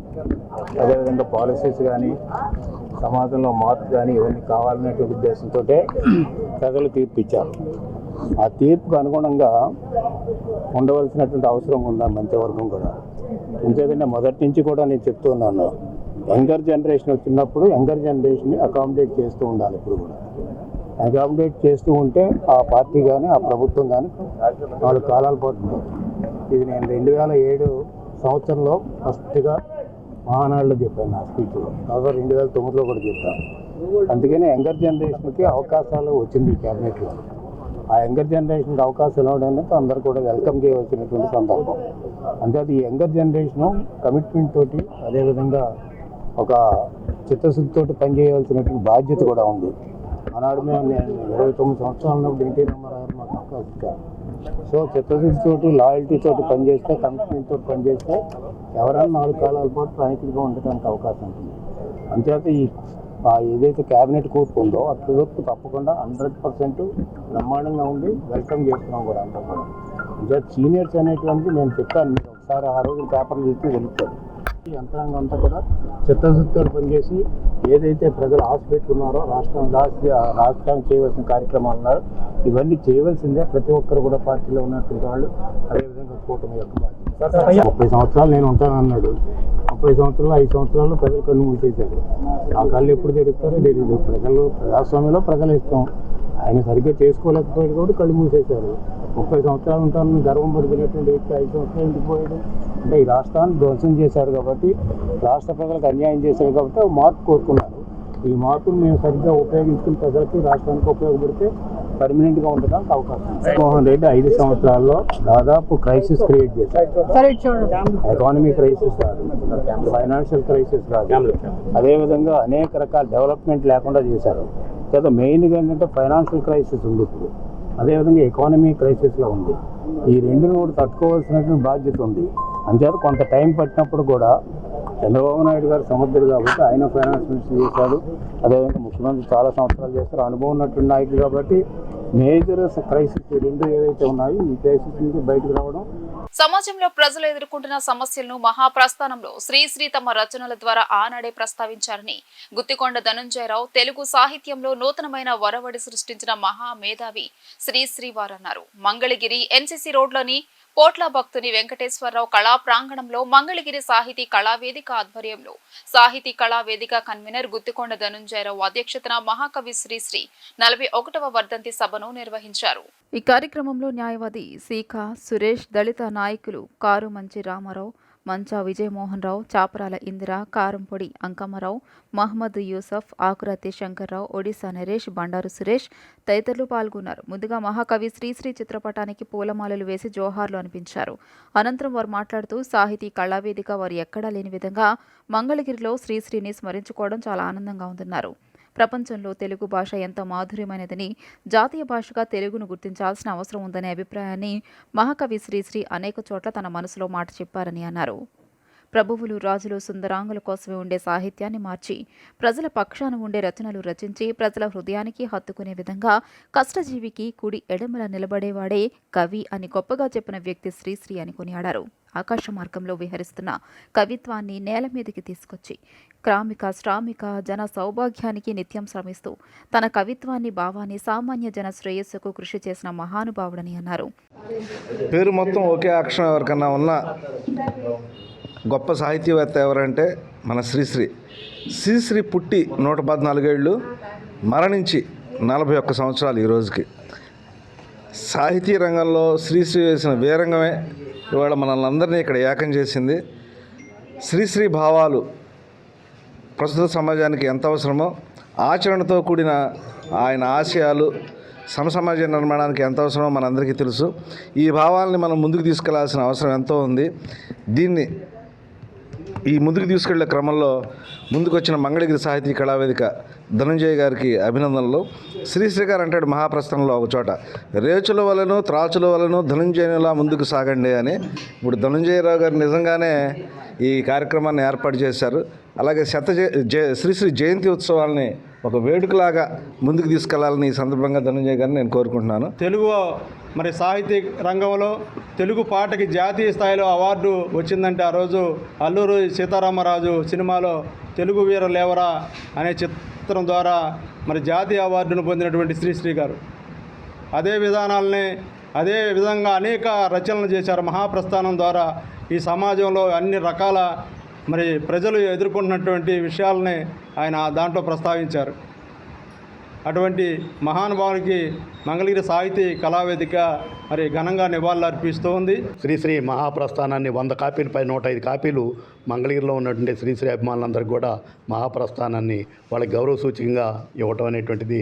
అదేవిధంగా పాలసీస్ కానీ సమాజంలో మార్పు కానీ ఇవన్నీ కావాలనేటువంటి ఉద్దేశంతో ప్రజలు తీర్పిచ్చారు. ఆ తీర్పుకు అనుగుణంగా ఉండవలసినటువంటి అవసరం ఉందా మంత్రివర్గం కూడా. ఎందుకంటే మొదటి నుంచి కూడా నేను చెప్తూ ఉన్నాను, యంగర్ జనరేషన్ వచ్చినప్పుడు యంగర్ జనరేషన్ని అకామిడేట్ చేస్తూ ఉండాలి. ఇప్పుడు కూడా అకామిడేట్ చేస్తూ ఉంటే ఆ పార్టీ కానీ ఆ ప్రభుత్వం కానీ 4 కాలాల పాటు ఉంటుంది. ఇది నేను 2007 సంవత్సరంలో ఫస్ట్గా మహానాడులో చెప్పాను నా స్పీచ్లో, తర్వాత 2009లో కూడా చెప్పాను. అందుకని యంగర్ జనరేషన్కి అవకాశాలు వచ్చింది ఈ క్యాబినెట్లో. ఆ యంగర్ జనరేషన్కి అవకాశం ఇవ్వడానికి అందరూ కూడా వెల్కమ్ చేయవలసినటువంటి సందర్భం. అంతే ఈ యంగర్ జనరేషను కమిట్మెంట్ తోటి అదేవిధంగా ఒక చిత్తశుద్ధితోటి పనిచేయవలసినటువంటి బాధ్యత కూడా ఉంది. ఆనాడు మేము 29 సంవత్సరాలు ఉన్నప్పుడు ఎన్టీ రామారావు మాకు అవకాశం ఇచ్చారు. సో చిత్తశుద్ధితోటి లాయల్టీతోటి పనిచేస్తే కమిట్మెంట్ తోటి పనిచేస్తే ఎవరైనా 4 కాలాల పాటు నాయకుడిగా ఉండటానికి అవకాశం ఉంటుంది. అంతేత ఈ ఏదైతే క్యాబినెట్ కూర్పు ఉందో అటు తప్పకుండా 100% బ్రహ్మాండంగా ఉండి వెల్కమ్ చేస్తున్నాం కూడా అందరూ కూడా. ఇంకా సీనియర్స్ అనేటువంటిది నేను చెప్పాను, మీరు ఒకసారి ఆ రోజు పేపర్లు చూస్తే తెలుస్తుంది. యంత్రాంగం అంతా కూడా చిత్తశుద్ధితో పనిచేసి ఏదైతే ప్రజలు ఆశ పెట్టుకున్నారో రాష్ట్రానికి చేయవలసిన కార్యక్రమాలు ఉన్నారో ఇవన్నీ చేయవలసిందే. ప్రతి ఒక్కరు కూడా పార్టీలో ఉన్నటువంటి వాళ్ళు అదేవిధంగా కూటమి యొక్క బాధ్యత. 30 సంవత్సరాలు నేను ఉంటానన్నాడు. 30 సంవత్సరాలు 5 సంవత్సరాలు ప్రజలు కళ్ళు మూసేశారు. ఆ కళ్ళు ఎప్పుడు తెరుస్తారో తెలియదు. ప్రజాస్వామ్యంలో ప్రజల ఇష్టం. ఆయన సరిగ్గా చేసుకోలేకపోయాడు కాబట్టి కళ్ళు మూసేశారు. 30 సంవత్సరాలు ఉంటానని గర్వం పడుకునేటువంటి వ్యక్తి 5 సంవత్సరాలు ఎందుకు పోయాడు అంటే ఈ రాష్ట్రాన్ని ధ్వంసం చేశారు కాబట్టి, రాష్ట్ర ప్రజలకు అన్యాయం చేశారు కాబట్టి మార్పు కోరుకున్నారు. ఈ మార్పును మేము సరిగ్గా ఉపయోగించుకుని ప్రజలకి రాష్ట్రానికి ఉపయోగపడితే పర్మనెంట్గా ఉండడానికి అవకాశం ఉంది. జగన్మోహన్ రెడ్డి 5 సంవత్సరాల్లో దాదాపు క్రైసిస్ క్రియేట్ చేశారు. ఎకానమీ క్రైసిస్ కాదు, ఫైనాన్షియల్ క్రైసిస్ కాదు, అదేవిధంగా అనేక రకాల డెవలప్మెంట్ లేకుండా చేశారు. లేదా మెయిన్గా ఏంటంటే ఫైనాన్షియల్ క్రైసిస్ ఉంది ఇప్పుడు, అదేవిధంగా ఎకానమీ క్రైసిస్లో ఉంది. ఈ రెండును కూడా తట్టుకోవాల్సినటువంటి బాధ్యత ఉంది. అంచేత కొంత టైం పట్టినప్పుడు కూడా చంద్రబాబు నాయుడు గారు సమర్థుడు కాబట్టి ఆయన ఫైనాన్స్ మినిస్టర్ చేశారు. అదేవిధంగా ముఖ్యమంత్రి చాలా సంవత్సరాలు చేస్తారు, అనుభవం ఉన్నటువంటి నాయకుడు కాబట్టి మేజర్ క్రైసిస్ రెండు ఏవైతే ఉన్నాయో ఈ క్రైసిస్ నుంచి బయటకు రావడం. సమాజంలో ప్రజలు ఎదుర్కొంటున్న సమస్యలను మహాప్రస్థానంలో శ్రీశ్రీ తమ రచనల ద్వారా ఆనాడే ప్రస్తావించారని గుత్తికొండ ధనంజయరావు తెలుగు సాహిత్యంలో నూతనమైన వరవడి సృష్టించిన మహామేధావి శ్రీశ్రీ వారన్నారు. మంగళగిరి ఎన్సీసీ రోడ్లోని పోట్ల భక్తుని వెంకటేశ్వరరావు కళా ప్రాంగణంలో మంగళగిరి సాహితీ కళావేదిక ఆధ్వర్యంలో సాహితీ కళావేదిక కన్వీనర్ గుత్తికొండ ధనంజయరావు అధ్యక్షతన మహాకవి శ్రీశ్రీ 41వ వర్ధంతి సభను నిర్వహించారు. ఈ కార్యక్రమంలో న్యాయవాది సీకా సురేష్, దళిత నాయకులు కారు మంచి రామారావు, మంచా విజయమోహన్ రావు, చాపరాల ఇందిర, కారంపొడి అంకమ్మరావు, మహమ్మద్ యూసఫ్, ఆకురతి శంకర్రావు, ఒడిశా నరేష్, బండారు సురేష్ తదితరులు పాల్గొన్నారు. ముందుగా మహాకవి శ్రీశ్రీ చిత్రపటానికి పూలమాలలు వేసి జోహార్లు అనిపించారు. అనంతరం వారు మాట్లాడుతూ సాహితీ కళావేదిక వారు ఎక్కడా లేని విధంగా మంగళగిరిలో శ్రీశ్రీని స్మరించుకోవడం చాలా ఆనందంగా ఉందన్నారు. ప్రపంచంలో తెలుగు భాష ఎంత మాధుర్యమైనదని, జాతీయ భాషగా తెలుగును గుర్తించాల్సిన అవసరం ఉందనే అభిప్రాయాన్ని మహాకవి శ్రీశ్రీ అనేక చోట్ల తన మనసులో మాట చెప్పారని అన్నారు. ప్రభువులు, రాజులు, సుందరాంగుల కోసమే ఉండే సాహిత్యాన్ని మార్చి ప్రజల పక్షాన ఉండే రచనలు రచించి ప్రజల హృదయానికి హత్తుకునే విధంగా కష్టజీవికి కుడి ఎడమల నిలబడేవాడే కవి అని గొప్పగా చెప్పిన వ్యక్తి శ్రీశ్రీ అని కొనియాడారు. ఆకాశ మార్గంలో విహరిస్తున్న కవిత్వాన్ని నేల మీదకి తీసుకొచ్చి క్రామిక, శ్రామిక జన సౌభాగ్యానికి నిత్యం శ్రమిస్తూ తన కవిత్వాన్ని, భావాన్ని సామాన్య జన శ్రేయస్సుకు కృషి చేసిన మహానుభావుడని అన్నారు. పేరు మొత్తం ఒకే అక్షరం ఎవరికన్నా ఉన్న గొప్ప సాహిత్యవేత్త ఎవరంటే మన శ్రీశ్రీ. శ్రీశ్రీ పుట్టి 114 ఏళ్ళు, మరణించి 41 సంవత్సరాలు ఈ రోజుకి. సాహితీ రంగంలో శ్రీశ్రీ వేసిన వీరంగమే ఇవాళ మనల్ని అందరినీ ఇక్కడ ఏకం చేసింది. శ్రీశ్రీ భావాలు ప్రస్తుత సమాజానికి ఎంత అవసరమో, ఆచరణతో కూడిన ఆయన ఆశయాలు సమాజ నిర్మాణానికి ఎంత అవసరమో మనందరికీ తెలుసు. ఈ భావాలని మనం ముందుకు తీసుకెళ్లాల్సిన అవసరం ఎంతో ఉంది. దీన్ని ఈ ముందుకు తీసుకెళ్లే క్రమంలో ముందుకొచ్చిన మంగళగిరి సాహితీ కళావేదిక ధనంజయ్ గారికి అభినందనలు. శ్రీశ్రీ గారు అంటాడు మహాప్రస్థానంలో ఒక చోట, రేచుల వలన త్రాచుల వలన ధనంజయునిలా ముందుకు సాగండి అని. ఇప్పుడు ధనంజయరావు గారు నిజంగానే ఈ కార్యక్రమాన్ని ఏర్పాటు చేశారు. అలాగే శ్రీశ్రీ జయంతి ఉత్సవాల్ని ఒక వేడుకలాగా ముందుకు తీసుకెళ్లాలని ఈ సందర్భంగా ధనంజయ్ గారిని నేను కోరుకుంటున్నాను. తెలుగు మరి సాహితీ రంగంలో తెలుగు పాటకి జాతీయ స్థాయిలో అవార్డు వచ్చిందంటే ఆ రోజు అల్లూరి సీతారామరాజు సినిమాలో తెలుగు వీర లేవరా అనే చిత్రం ద్వారా మరి జాతీయ అవార్డును పొందినటువంటి శ్రీశ్రీ గారు అదే విధానాలని అదే విధంగా అనేక రచనలు చేశారు. మహాప్రస్థానం ద్వారా ఈ సమాజంలో అన్ని రకాల మరి ప్రజలు ఎదుర్కొంటున్నటువంటి విషయాలని ఆయన దాంట్లో ప్రస్తావించారు. అటువంటి మహానుభావునికి మంగళగిరి సాహితీ కళావేదిక మరి ఘనంగా నివాళులు అర్పిస్తూ ఉంది. శ్రీశ్రీ మహాప్రస్థానాన్ని 100 కాపీలపై 105 కాపీలు మంగళగిరిలో ఉన్నటువంటి శ్రీశ్రీ అభిమానులందరికీ కూడా మహాప్రస్థానాన్ని వాళ్ళకి గౌరవ సూచకంగా ఇవ్వటం అనేటువంటిది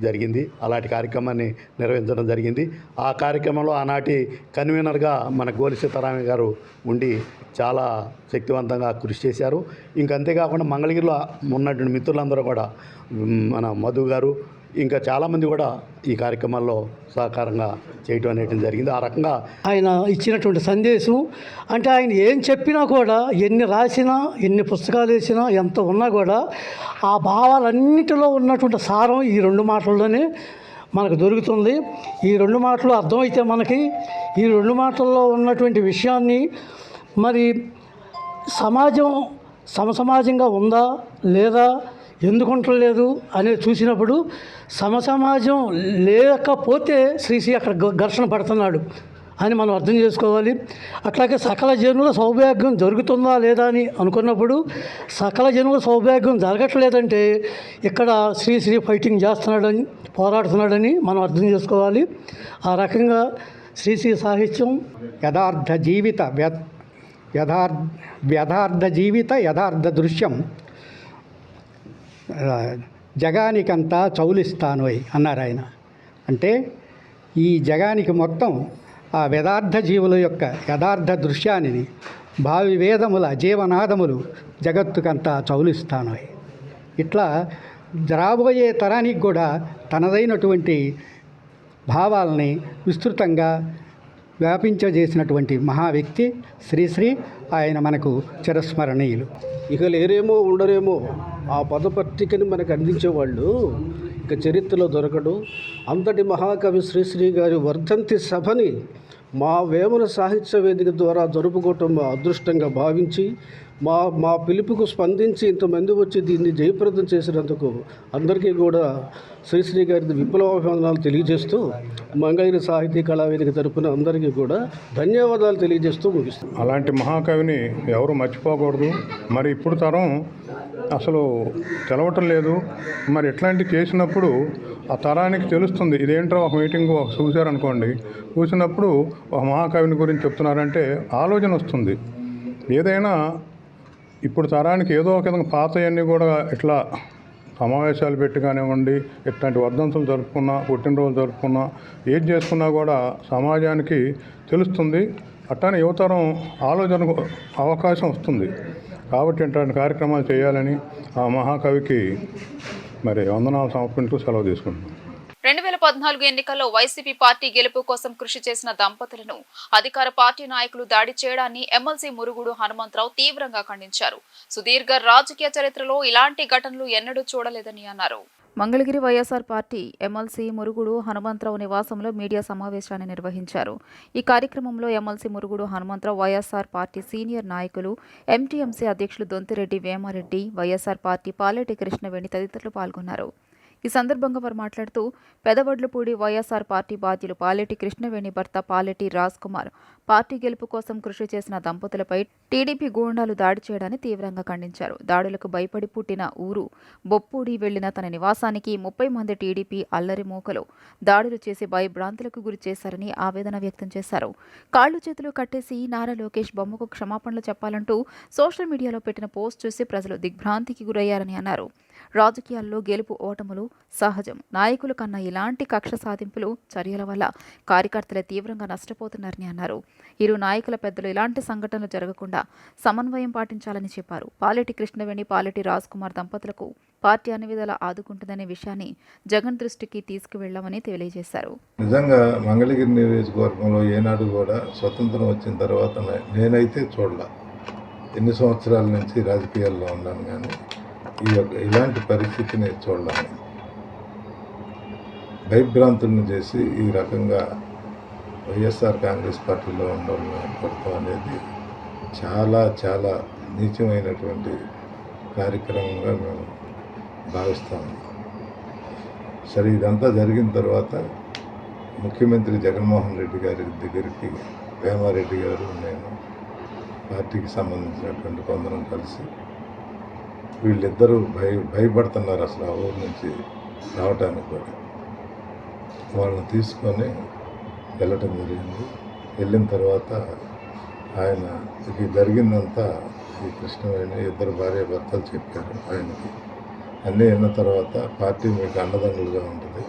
జరిగింది. అలాంటి కార్యక్రమాన్ని నిర్వహించడం జరిగింది. ఆ కార్యక్రమంలో ఆనాటి కన్వీనర్గా మన గోలి సీతారామయ్య గారు ఉండి చాలా శక్తివంతంగా కృషి చేశారు. ఇంకంతేకాకుండా మంగళగిరిలో ఉన్నటువంటి మిత్రులందరూ కూడా మన మధు గారు ఇంకా చాలామంది కూడా ఈ కార్యక్రమాల్లో సహకారంగా చేయటం అనేది జరిగింది. ఆ రకంగా ఆయన ఇచ్చినటువంటి సందేశం అంటే ఆయన ఏం చెప్పినా కూడా, ఎన్ని రాసినా, ఎన్ని పుస్తకాలు వేసినా, ఎంత ఉన్నా కూడా ఆ భావాలన్నిటిలో ఉన్నటువంటి సారం ఈ 2 మాటల్లోనే మనకు దొరుకుతుంది. ఈ 2 మాటలు అర్థమైతే మనకి ఈ 2 మాటల్లో ఉన్నటువంటి విషయాన్ని మరి సమాజం సమసమాజంగా ఉందా లేదా ఎందుకు ఉండలేదు అనేది చూసినప్పుడు సమసమాజం లేకపోతే శ్రీశ్రీ అక్కడ ఘర్షణ పడుతున్నాడు అని మనం అర్థం చేసుకోవాలి. అట్లాగే సకల జనుల సౌభాగ్యం జరుగుతుందా లేదా అని అనుకున్నప్పుడు సకల జనుల సౌభాగ్యం జరగట్లేదంటే ఇక్కడ శ్రీశ్రీ ఫైటింగ్ చేస్తున్నాడని, పోరాడుతున్నాడని మనం అర్థం చేసుకోవాలి. ఆ రకంగా శ్రీశ్రీ సాహిత్యం యథార్థ జీవిత యథార్థ దృశ్యం జగానికంతా చౌలిస్తానోయ్ అన్నారు ఆయన. అంటే ఈ జగానికి మొత్తం ఆ యథార్థ జీవుల యొక్క యథార్థ దృశ్యాన్ని భావి వేదముల జీవనాదములు జగత్తుకంతా చౌలిస్తానోయ్. ఇట్లా రాబోయే తరానికి కూడా తనదైనటువంటి భావాలని విస్తృతంగా వ్యాపించజేసినటువంటి మహా వ్యక్తి శ్రీశ్రీ. ఆయన మనకు చిరస్మరణీయులు. ఇక లేరేమో ఉండరేమో ఆ పదపట్టికని మనకు అందించేవాళ్ళు ఇక చరిత్రలో దొరకడు. అంతటి మహాకవి శ్రీశ్రీ గారి వర్ధంతి సభని మా వేమన సాహిత్య వేదిక ద్వారా జరుపుకోవటం మా అదృష్టంగా భావించి మా పిలుపుకు స్పందించి ఇంతమంది వచ్చి దీన్ని జయప్రదం చేసినందుకు అందరికీ కూడా శ్రీశ్రీ గారి విప్లవాభివందనాలు తెలియజేస్తూ మంగళగిరి సాహితీ కళావేదిక తరపున అందరికీ కూడా ధన్యవాదాలు తెలియజేస్తూ ముగిస్తాం. అలాంటి మహాకవిని ఎవరు మర్చిపోకూడదు. మరి ఇప్పుడు తరం అసలు తెలవటం లేదు. మరి ఇట్లాంటివి చేసినప్పుడు ఆ తరానికి తెలుస్తుంది. ఇదేంటో ఒక మీటింగ్ చూశారనుకోండి, చూసినప్పుడు ఒక మహాకవిని గురించి చెప్తున్నారంటే ఆలోచన వస్తుంది. ఏదైనా ఇప్పుడు తరానికి ఏదో ఒక విధంగా పాతయన్నీ కూడా ఇట్లా సమావేశాలు పెట్టి కానివ్వండి, ఇట్లాంటి వర్ధంతులు జరుపుకున్నా, పుట్టినరోజులు జరుపుకున్నా, ఏది చేసుకున్నా కూడా సమాజానికి తెలుస్తుంది. అట్లానే యువతరం ఆలోచనకు అవకాశం వస్తుంది. కాబట్టి ఇట్లాంటి కార్యక్రమాలు చేయాలని ఆ మహాకవికి మరి వందనాలు సమర్పించు సెలవు తీసుకుంటున్నాం. 2014 ఎన్నికల్లో వైసీపీ పార్టీ గెలుపు కోసం కృషి చేసిన దంపతులను అధికార పార్టీ నాయకులు దాడి చేయడాన్ని ఎమ్మెల్సీ మురుగుడు హనుమంతరావు తీవ్రంగా ఖండించారు. సుదీర్ఘ రాజకీయ చరిత్రలో ఇలాంటి ఘటనలు ఎన్నడూ చూడలేదని అన్నారు. మంగళగిరి వైఎస్ఆర్ పార్టీ ఎమ్మెల్సీ మురుగుడు హనుమంతరావు నివాసంలో మీడియా సమావేశాన్ని నిర్వహించారు. ఈ కార్యక్రమంలో MLC Murugudu Hanumantharao, YSR party senior నాయకులు, ఎంటీఎంసీ అధ్యక్షులు దొంతిరెడ్డి వేమారెడ్డి, వైఎస్ఆర్ పార్టీ పాలెటి కృష్ణవేణి తదితరులు పాల్గొన్నారు. ఈ సందర్భంగా వారు మాట్లాడుతూ పెదవడ్లపూడి వైఎస్ఆర్ పార్టీ బాధ్యులు పాలెటి కృష్ణవేణి భర్త పాలెటి రాజ్ కుమార్ పార్టీ గెలుపు కోసం కృషి చేసిన దంపతులపై టీడీపీ గూండాలు దాడి చేయడాన్ని తీవ్రంగా ఖండించారు. దాడులకు భయపడి పుట్టిన ఊరు బొప్పూడి వెళ్లిన తన నివాసానికి 30 మంది టీడీపీ అల్లరి మూకలు దాడులు చేసి భయభ్రాంతులకు గురి చేశారని ఆవేదన వ్యక్తం చేశారు. కాళ్లు చేతులు కట్టేసి నారా లోకేష్ బొమ్మకు క్షమాపణలు చెప్పాలంటూ సోషల్ మీడియాలో పెట్టిన పోస్ట్ చూసి ప్రజలు దిగ్భ్రాంతికి గురయ్యారని అన్నారు. రాజకీయాల్లో గెలుపు ఓటములు సహజం. నాయకుల కన్నా ఇలాంటి కక్ష సాధింపులు చర్యల వల్ల కార్యకర్తలే తీవ్రంగా నష్టపోతున్నారని అన్నారు. ఇరు నాయకుల పెద్దలు ఇలాంటి సంఘటనలు జరగకుండా సమన్వయం పాటించాలని చెప్పారు. పాలెటి కృష్ణవేణి, పాలెటి రాజ్ కుమార్ దంపతులకు పార్టీ అన్ని విధాలా ఆదుకుంటుందనే విషయాన్ని జగన్ దృష్టికి తీసుకువెళ్లామని తెలియజేశారు. నిజంగా మంగళగిరి నియోజకవర్గంలో ఏనాడు కూడా స్వతంత్రం వచ్చిన తర్వాత నేనైతే చూడలే. ఎన్ని సంవత్సరాల నుంచి రాజకీయాల్లో ఉన్నాను కానీ ఇలాంటి పరిస్థితిని చూడలేను. భయభ్రాంతులను చేసి ఈ రకంగా వైఎస్ఆర్ కాంగ్రెస్ పార్టీలో ఉండడం పడటం అనేది చాలా చాలా నీచమైనటువంటి కార్యక్రమంగా మేము భావిస్తాము. సరే, ఇదంతా జరిగిన తర్వాత ముఖ్యమంత్రి జగన్మోహన్ రెడ్డి గారి దగ్గరికి వేమారెడ్డి గారు, నేను, పార్టీకి సంబంధించినటువంటి కొందరం కలిసి వీళ్ళిద్దరూ భయపడుతున్నారు అసలు ఆ ఊరు నుంచి రావటానికి కూడా. వాళ్ళని తీసుకొని వెళ్ళటం జరిగింది. వెళ్ళిన తర్వాత ఆయన ఇది జరిగిందంతా ఈ కృష్ణవేణి ఇద్దరు భార్య భర్తలు చెప్పారు ఆయనకి. అన్నీ విన్న తర్వాత పార్టీ మీకు అండదండలుగా ఉంటుంది,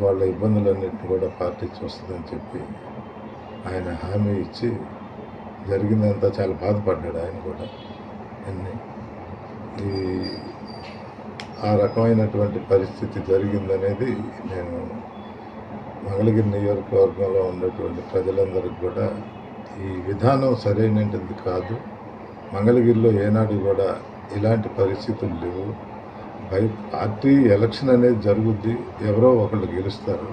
వాళ్ళ ఇబ్బందులన్నింటినీ కూడా పార్టీ చూస్తుందని చెప్పి ఆయన హామీ ఇచ్చి జరిగిందంతా చాలా బాధపడ్డాడు ఆయన కూడా. అన్నీ ఆ రకమైనటువంటి పరిస్థితి జరిగిందనేది నేను మంగళగిరి నియోజకవర్గంలో ఉన్నటువంటి ప్రజలందరికీ కూడా ఈ విధానం సరైనది కాదు. మంగళగిరిలో ఏనాడు కూడా ఇలాంటి పరిస్థితులు లేవు. పార్టీ ఎలక్షన్ అనేది జరుగుద్ది, ఎవరో ఒకళ్ళు గెలుస్తారు.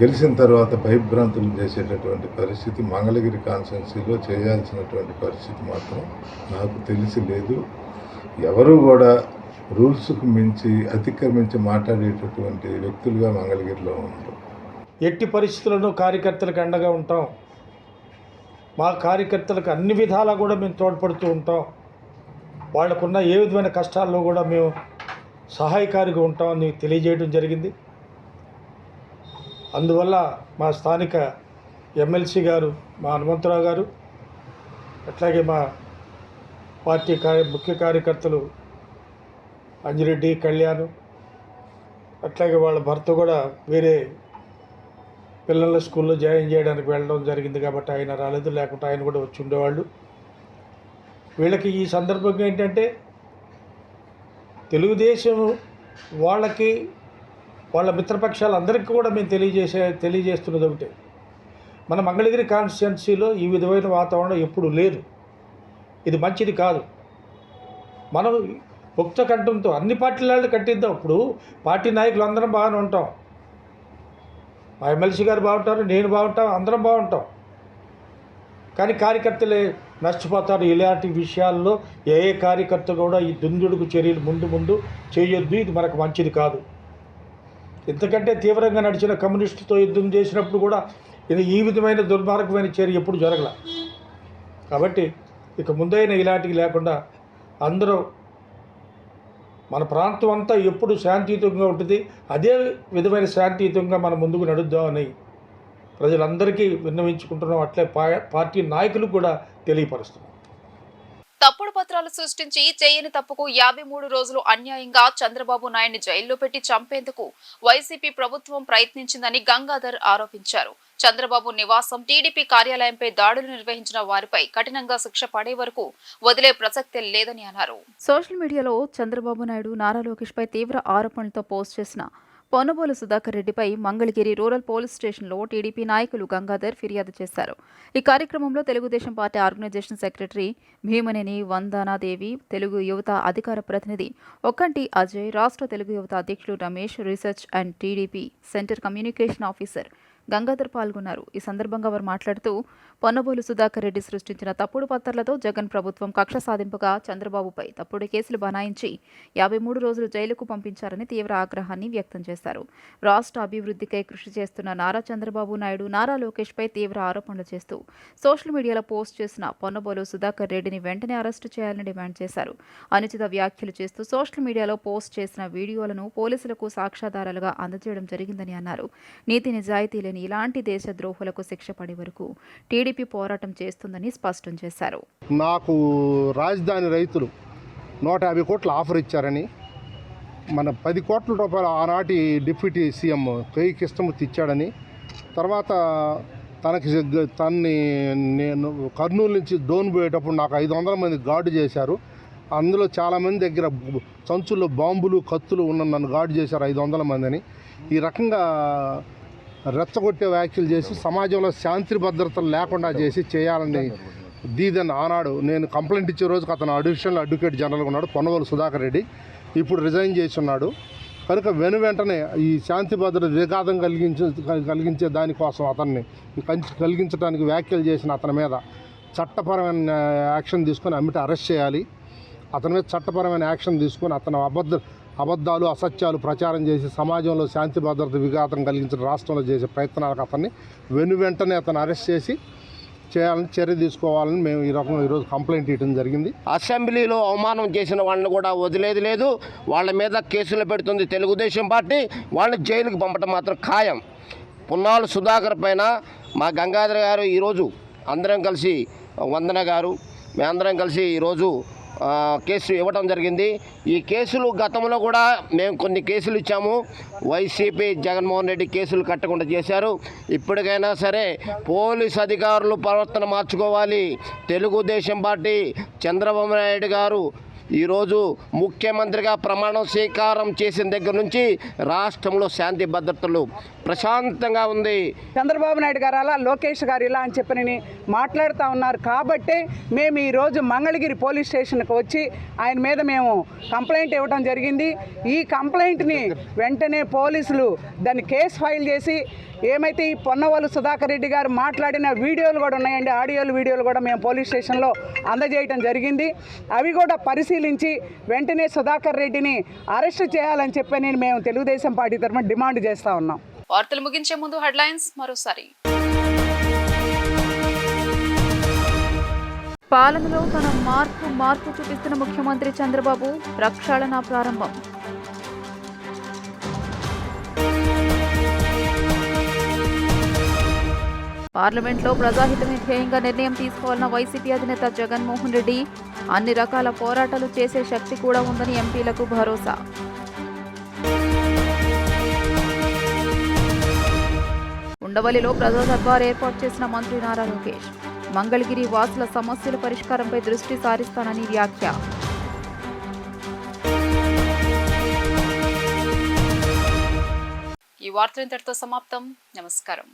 గెలిచిన తర్వాత భయభ్రాంతులు చేసేటటువంటి పరిస్థితి మంగళగిరి కాన్స్టిట్యున్సీలో చేయాల్సినటువంటి పరిస్థితి మాత్రం నాకు తెలిసి లేదు. ఎవరు కూడా రూల్స్కు మించి అతిక్రమించి మాట్లాడేటటువంటి వ్యక్తులుగా మంగళగిరిలో ఉంటారు. ఎట్టి పరిస్థితులను కార్యకర్తలకు అండగా ఉంటాం. మా కార్యకర్తలకు అన్ని విధాలా కూడా మేము తోడ్పడుతూ ఉంటాం. వాళ్ళకున్న ఏ విధమైన కష్టాల్లో కూడా మేము సహాయకారిగా ఉంటామని తెలియజేయడం జరిగింది. అందువల్ల మా స్థానిక ఎమ్మెల్సీ గారు, మా హనుమంతరావు గారు, అట్లాగే మా పార్టీ ముఖ్య కార్యకర్తలు అంజిరెడ్డి, కళ్యాణ్, అట్లాగే వాళ్ళ భర్త కూడా వేరే పిల్లల స్కూల్లో జాయిన్ చేయడానికి వెళ్ళడం జరిగింది కాబట్టి ఆయన రాలేదు, లేకుంటే ఆయన కూడా వచ్చి ఉండేవాళ్ళు. వీళ్ళకి ఈ సందర్భంగా ఏంటంటే తెలుగుదేశం వాళ్ళకి వాళ్ళ మిత్రపక్షాలందరికీ కూడా మేము తెలియజేస్తున్నది ఒకటే, మన మంగళగిరి కాన్స్టిట్యున్సీలో ఈ విధమైన వాతావరణం ఎప్పుడు లేదు. ఇది మంచిది కాదు. మనం ముక్త కంఠంతో అన్ని పార్టీలను కట్టిద్దాం. ఇప్పుడు పార్టీ నాయకులు అందరం బాగానే ఉంటాం, మా ఎమ్మెల్సీ గారు బాగుంటారు, నేను బాగుంటాం, అందరం బాగుంటాం. కానీ కార్యకర్తలే నష్టపోతారు. ఇలాంటి విషయాల్లో ఏ కార్యకర్త కూడా ఈ దుందుడుకు చర్యలు ముందు చేయొద్దు. ఇది మనకు మంచిది కాదు. ఎందుకంటే తీవ్రంగా నడిచిన కమ్యూనిస్టుతో యుద్ధం చేసినప్పుడు కూడా ఇది ఈ విధమైన దుర్మార్గమైన చర్య ఎప్పుడు జరగల. కాబట్టి ఇక ముందైనా ఇలాంటివి లేకుండా అందరూ మన ప్రాంతం అంతా ఎప్పుడు శాంతియుతంగా ఉంటుంది, అదే విధమైన శాంతియుతంగా మనం ముందుకు నడుద్దామని ప్రజలందరికీ విన్నవించుకుంటున్నాం. అట్లే పార్టీ నాయకులు కూడా తెలియపరుస్తున్నాం. తప్పుడు పత్రాలు సృష్టించి చేయని తప్పుకు 53 రోజులు అన్యాయంగా చంద్రబాబు నాయుడిని జైల్లో పెట్టి చంపేందుకు వైసీపీ ప్రభుత్వం ప్రయత్నించిందని గంగాధర్ ఆరోపించారు. చంద్రబాబు నివాసం, టీడీపీ కార్యాలయంపై దాడులు నిర్వహించిన వారిపై కఠినంగా శిక్ష పడే వరకు వదిలే ప్రసక్తే లేదని అన్నారు. సోషల్ మీడియాలో చంద్రబాబు నాయుడు, నారా లోకేష్ పై తీవ్ర ఆరోపణలతో పోస్ట్ చేసిన పొన్నబోలు సుధాకర్ రెడ్డిపై మంగళగిరి రూరల్ పోలీస్ స్టేషన్లో టీడీపీ నాయకులు గంగాధర్ ఫిర్యాదు చేశారు. ఈ కార్యక్రమంలో Telugu Desam party organisation secretary Bheemaneni Vandanadevi, Telugu Yuvatha అధికార ప్రతినిధి ఒక్కంటి అజయ్, రాష్ట్ర తెలుగు యువత అధ్యక్షులు Ramesh, research and TDP centre communication officer Gangadhar పాల్గొన్నారు. ఈ సందర్భంగా వారు మాట్లాడుతూ పొన్నబోలు సుధాకర్ రెడ్డి సృష్టించిన తప్పుడు పత్రాలతో జగన్ ప్రభుత్వం కక్ష సాధింపుగా చంద్రబాబుపై తప్పుడు కేసులు బనాయించి 53 రోజులు జైలుకు పంపించారని తీవ్ర ఆగ్రహాన్ని వ్యక్తం చేశారు. రాష్ట్ర అభివృద్ధికై కృషి చేస్తున్న నారా చంద్రబాబు నాయుడు, నారా లోకేష్పై తీవ్ర ఆరోపణలు చేస్తూ సోషల్ మీడియాలో పోస్ట్ చేసిన పొన్నబోలు సుధాకర్ రెడ్డిని వెంటనే అరెస్టు చేయాలని డిమాండ్ చేశారు. అనుచిత వ్యాఖ్యలు చేస్తూ సోషల్ మీడియాలో పోస్ట్ చేసిన వీడియోలను పోలీసులకు సాక్ష్యాధారాలుగా అందజేయడం జరిగిందని అన్నారు. నీతి నిజాయితీ లేని ఇలాంటి దేశద్రోహులకు శిక్ష పడే వరకు టీడీపీ పోరాటం చేస్తుందని స్పష్టం చేశారు. నాకు రాజధాని రైతులు 150 కోట్ల ఆఫర్ ఇచ్చారని, మన 10 కోట్ల రూపాయలు ఆనాటి డిప్యూటీ సీఎం కేఈ కృష్ణమూర్తి ఇచ్చాడని, తర్వాత తన్ని నేను కర్నూలు నుంచి డోన్ పోయేటప్పుడు నాకు 500 మంది గార్డు చేశారు. అందులో చాలామంది దగ్గర సంచుల్లో బాంబులు, కత్తులు ఉన్న నన్ను గార్డు చేశారు 500 మందిని. ఈ రకంగా రెచ్చగొట్టే వ్యాఖ్యలు చేసి సమాజంలో శాంతి భద్రతలు లేకుండా చేయాలని దీదని ఆనాడు నేను కంప్లైంట్ ఇచ్చే రోజుకి అతను అడిషనల్ అడ్వకేట్ జనరల్గా ఉన్నాడు, పొన్నబోలు సుధాకర్ రెడ్డి. ఇప్పుడు రిజైన్ చేసి ఉన్నాడు. కనుక వెంటనే ఈ శాంతి భద్రత విఘాతం కలిగించే దానికోసం అతన్ని కలిగించడానికి వ్యాఖ్యలు చేసిన అతని మీద చట్టపరమైన యాక్షన్ తీసుకొని అమ్మిట అరెస్ట్ చేయాలి. అతని మీద చట్టపరమైన యాక్షన్ తీసుకొని అతను అబద్ధాలు, అసత్యాలు ప్రచారం చేసి సమాజంలో శాంతి భద్రత విఘాతం కలిగించిన రాష్ట్రంలో చేసే ప్రయత్నాలకు అతన్ని వెంటనే అతను అరెస్ట్ చేయాలని చర్య తీసుకోవాలని మేము ఈరోజు కంప్లైంట్ ఇవ్వడం జరిగింది. అసెంబ్లీలో అవమానం చేసిన వాళ్ళని కూడా వదిలేది లేదు. వాళ్ళ మీద కేసులు పెడుతుంది తెలుగుదేశం పార్టీ. వాళ్ళని జైలుకు పంపడం మాత్రం ఖాయం. పొన్నాల సుధాకర్ పైన మా గంగాధర్ గారు ఈరోజు అందరం కలిసి, వందన గారు మేమందరం కలిసి ఈరోజు కేసు ఇవ్వడం జరిగింది. ఈ కేసులు గతంలో కూడా మేము కొన్ని కేసులు ఇచ్చాము. వైసీపీ జగన్మోహన్ రెడ్డి కేసులు కట్టకుండా చేశారు. ఇప్పటికైనా సరే పోలీస్ అధికారులు ప్రవర్తన మార్చుకోవాలి. తెలుగుదేశం పార్టీ చంద్రబాబు నాయుడు గారు ఈరోజు ముఖ్యమంత్రిగా ప్రమాణం స్వీకారం చేసిన దగ్గర నుంచి రాష్ట్రంలో శాంతి భద్రతలు ప్రశాంతంగా ఉంది. చంద్రబాబు నాయుడు గారు అలా, లోకేష్ గారు ఇలా అని చెప్పని మాట్లాడుతూ ఉన్నారు. కాబట్టి మేము ఈరోజు మంగళగిరి పోలీస్ స్టేషన్కి వచ్చి ఆయన మీద మేము కంప్లైంట్ ఇవ్వడం జరిగింది. ఈ కంప్లైంట్ని వెంటనే పోలీసులు దాన్ని కేసు ఫైల్ చేసి, ఏమైతే ఈ పొన్నబోలు సుధాకర్ రెడ్డి గారు మాట్లాడిన వీడియోలు కూడా ఉన్నాయండి, వీడియోలు కూడా మేము పోలీస్ స్టేషన్లో అందజేయడం జరిగింది. అవి కూడా పరిశీలించి వెంటనే సుధాకర్ రెడ్డిని అరెస్ట్ చేయాలని చెప్పని మేము తెలుగుదేశం పార్టీ తరఫున డిమాండ్ చేస్తూ ఉన్నాం. వార్తలు ముగించే ముందు హెడ్లైన్స్ మరోసారి. పాలనలో తన మార్పు చూపిస్తున్న ముఖ్యమంత్రి చంద్రబాబు, ప్రక్షాళన ప్రారంభం. పార్లమెంట్లో ప్రజాహితమే ధ్యేయంగా నిర్ణయం తీసుకోవాలన్న వైసీపీ అధినేత జగన్మోహన్ రెడ్డి, అన్ని రకాల పోరాటాలు చేసే శక్తి కూడా ఉందని ఎంపీలకు భరోసా. ఉండవల్లిలో ప్రజా దర్బార్ ఏర్పాటు చేసిన మంత్రి నారా లోకేష్, మంగళగిరి వాసుల సమస్యల పరిష్కారంపై దృష్టి సారిస్తానని వ్యాఖ్య. ఈ వార్తలు ఇంతటితో సమాప్తం. నమస్కారం.